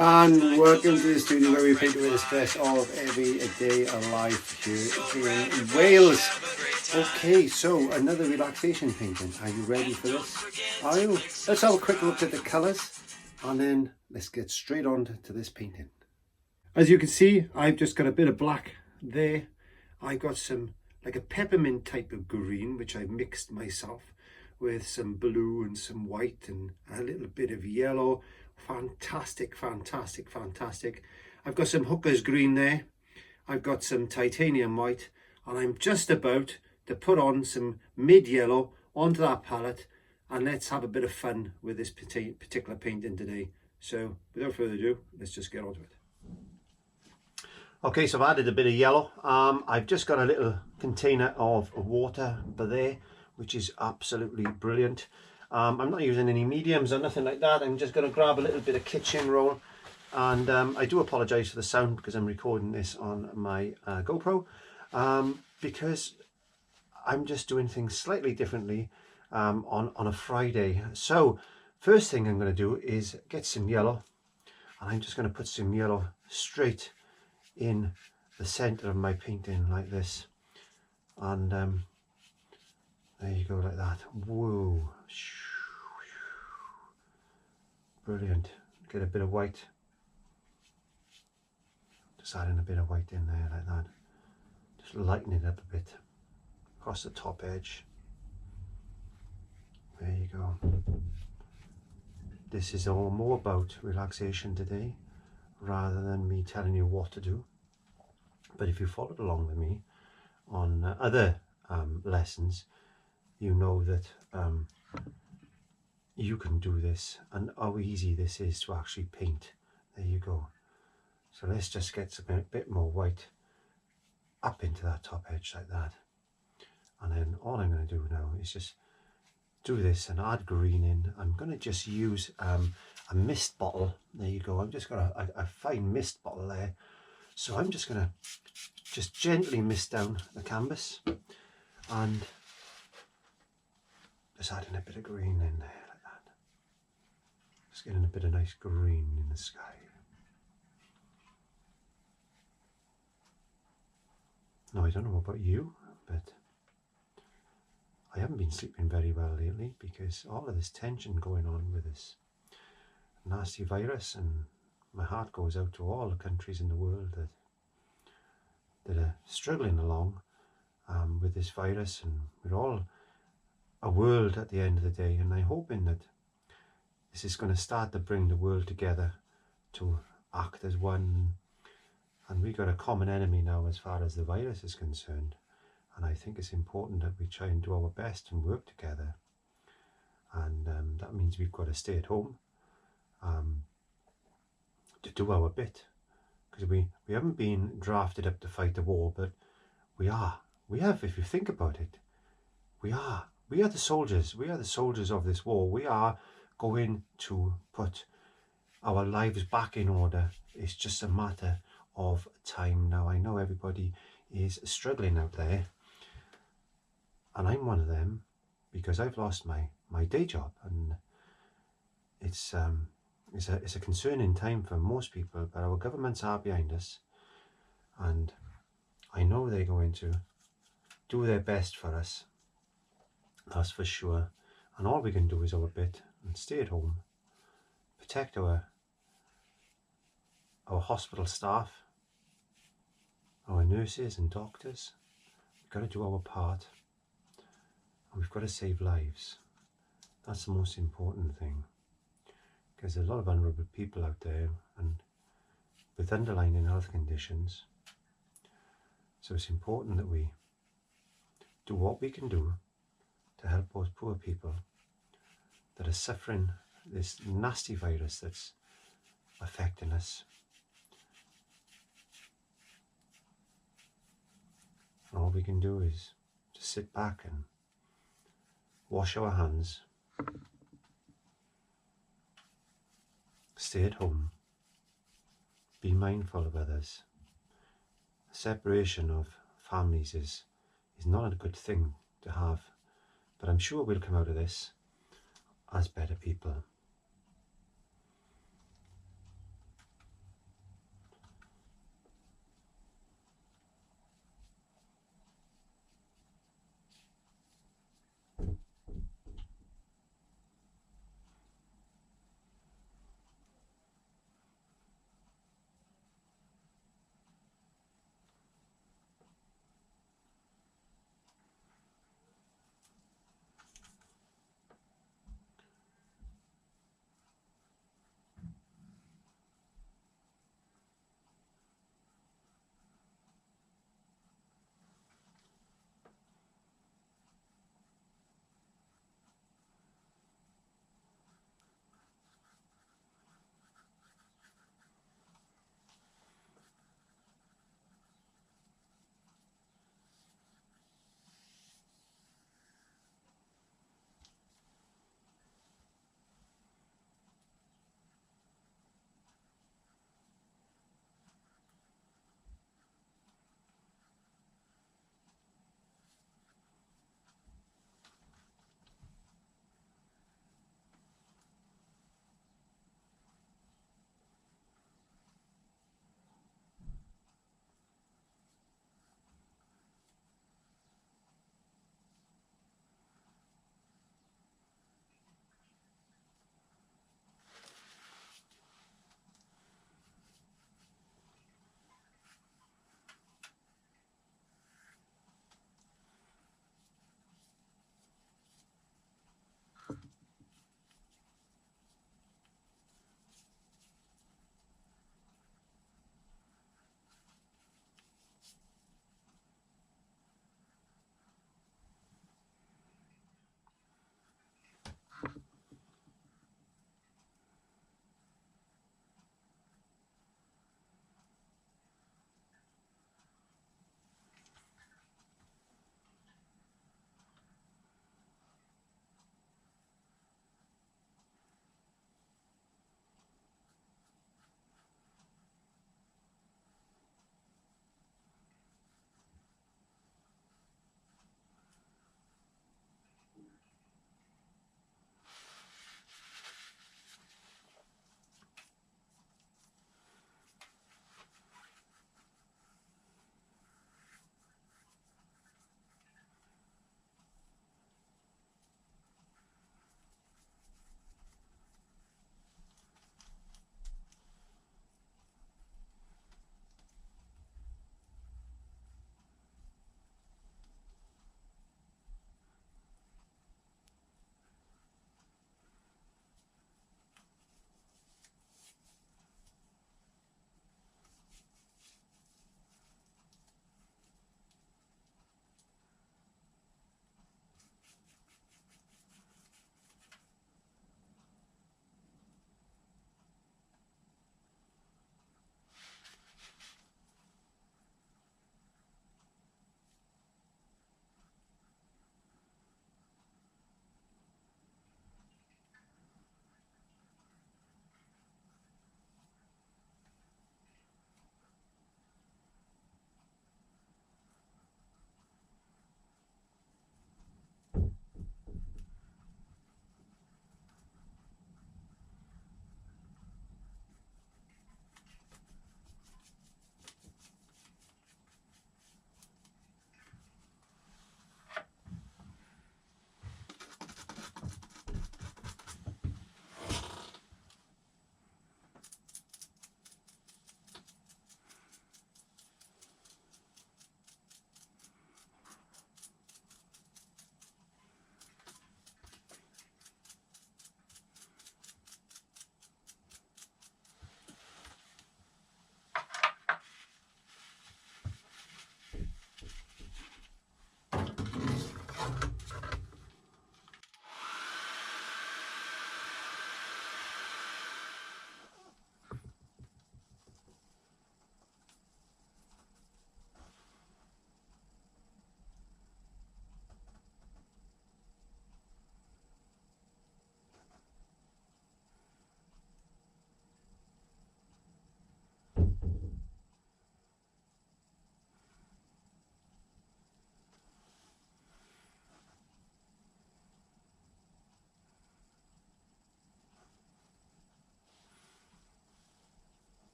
And welcome to the studio where we paint away the stress of every day of life here in Wales. Okay, so another relaxation painting. Are you ready for this? Are you? Let's have a quick look at the colours and then let's get straight on to this painting. As you can see, I've just got a bit of black there. I've got some like a peppermint type of green which I've mixed myself with some blue and some white and a little bit of yellow. Fantastic, fantastic, fantastic. I've got some Hooker's green there. I've got some titanium white, and I'm just about to put on some mid yellow onto that palette, and let's have a bit of fun with this particular painting today. So without further ado, let's just get on to it. Okay, so I've added a bit of yellow. I've just got a little container of water there, which is absolutely brilliant. I'm not using any mediums or nothing like that. I'm just going to grab a little bit of kitchen roll, and I do apologise for the sound because I'm recording this on my GoPro because I'm just doing things slightly differently on a Friday. So first thing I'm going to do is get some yellow, and I'm just going to put some yellow straight in the centre of my painting like this, and there you go, like that. Whoa, brilliant. Get a bit of white, just adding a bit of white in there like that, just lighten it up a bit across the top edge. There you go. This is all more about relaxation today rather than me telling you what to do. But if you followed along with me on other lessons, you know that you can do this and how easy this is to actually paint. There you go. So let's just get some bit more white up into that top edge like that, and then all I'm going to do now is just do this and add green in. I'm going to just use a mist bottle. There you go. I've just got a fine mist bottle there, so I'm just going to just gently mist down the canvas and just adding a bit of green in there like that. Just getting a bit of nice green in the sky. Now, I don't know about you, but I haven't been sleeping very well lately because all of this tension going on with this nasty virus, and my heart goes out to all the countries in the world that are struggling along with this virus, and we're all a world at the end of the day, and I'm hoping that this is going to start to bring the world together to act as one, and we've got a common enemy now as far as the virus is concerned, and I think it's important that we try and do our best and work together, and that means we've got to stay at home to do our bit, because we haven't been drafted up to fight the war, but we have, if you think about it, we are the soldiers. We are the soldiers of this war. We are going to put our lives back in order. It's just a matter of time now. I know everybody is struggling out there, and I'm one of them because I've lost my day job, and it's a concerning time for most people, but our governments are behind us, and I know they're going to do their best for us. That's for sure, and all we can do is our bit and stay at home, protect our hospital staff, our nurses and doctors. We've got to do our part, and we've got to save lives. That's the most important thing, because there's a lot of vulnerable people out there and with underlying health conditions. So it's important that we do what we can do to help those poor people that are suffering this nasty virus that's affecting us. And all we can do is just sit back and wash our hands, stay at home, be mindful of others. Separation of families is not a good thing to have, but I'm sure we'll come out of this as better people.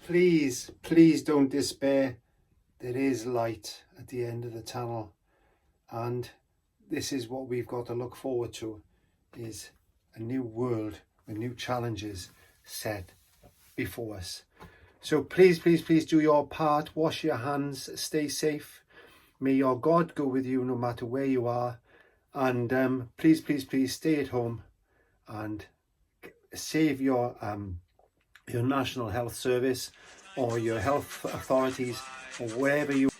Please, please don't despair. There is light at the end of the tunnel, and this is what we've got to look forward to, is a new world with new challenges set before us. So please, please, please do your part. Wash your hands, stay safe. May your God go with you no matter where you are. And please, please, please stay at home and save your National Health Service or your health authorities or wherever you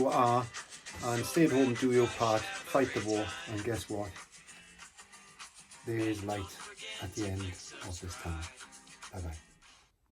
are, and stay at home, do your part, fight the war, and guess what? There is light at the end of this tunnel. Bye bye.